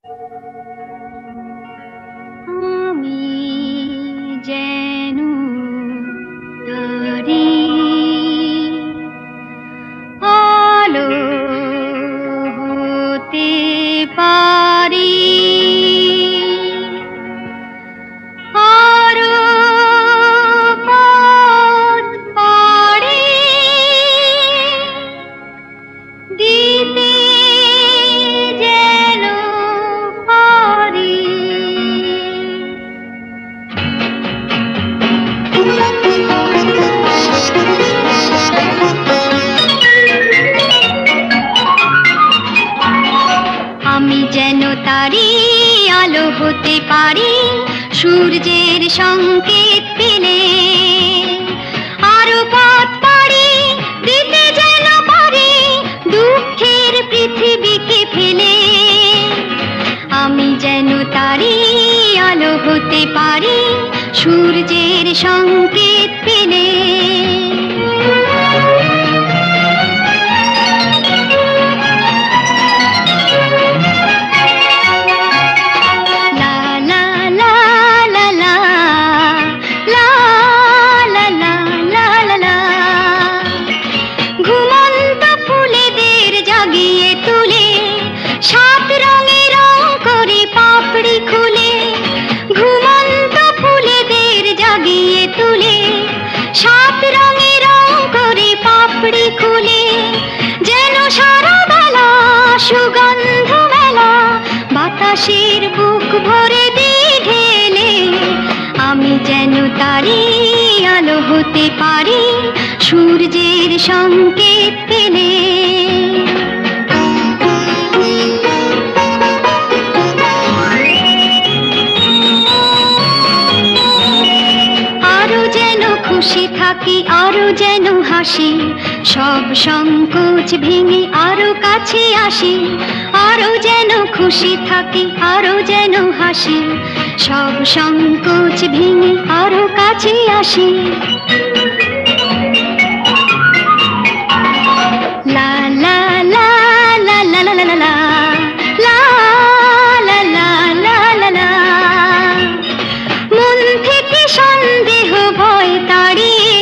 আমি যেন তারি আলো হতে পারি, আরো পথ পাড়ি দিতে যেন পারি। আমি যেন তারি আলো হতে পারি, সূর্যের সংকেত পেলে আরো পথ পাড়ি দিতে যেন পারি, দুঃখের পৃথিবীকে ফেলে। আমি যেন তারি আলো হতে পারি, সূর্যের সংকেত পেলে। সুগন্ধ মেলা বাতাসের বুক ভরে দিয়ে ঢেলে, আমি যেন তারি আলো হতে পারি, সূর্যের সংকেত পেলে। আরো যেন খুশি থাকি, আরো যেন হাসি, সব সংকোচ ভেঙে আরো কাছে আসি। আরো যেন খুশি থাকি, আরো যেন হাসি, সব সংকোচ ভেঙে আরো কাছে আসি। লা লা লা লা লা লা লা লা লা লা লা লা লা লা। মন থেকে সন্দেহ ভয় তাড়িয়ে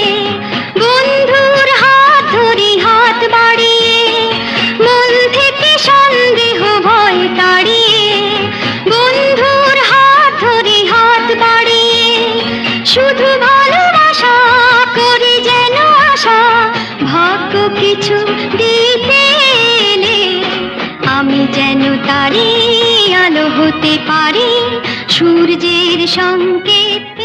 বন্ধুর হাত ধরি হাত বাড়িয়ে, মন থেকে সন্দেহ ভয় তাড়িয়ে বন্ধুর হাত ধরি হাত বাড়িয়ে, শুধু ভালোবাসা করি যেন আশা, ভাগ্য কিছু দিতে এলে। আমি যেন তারি আলো হতে পারি, সূর্যের সংকেত।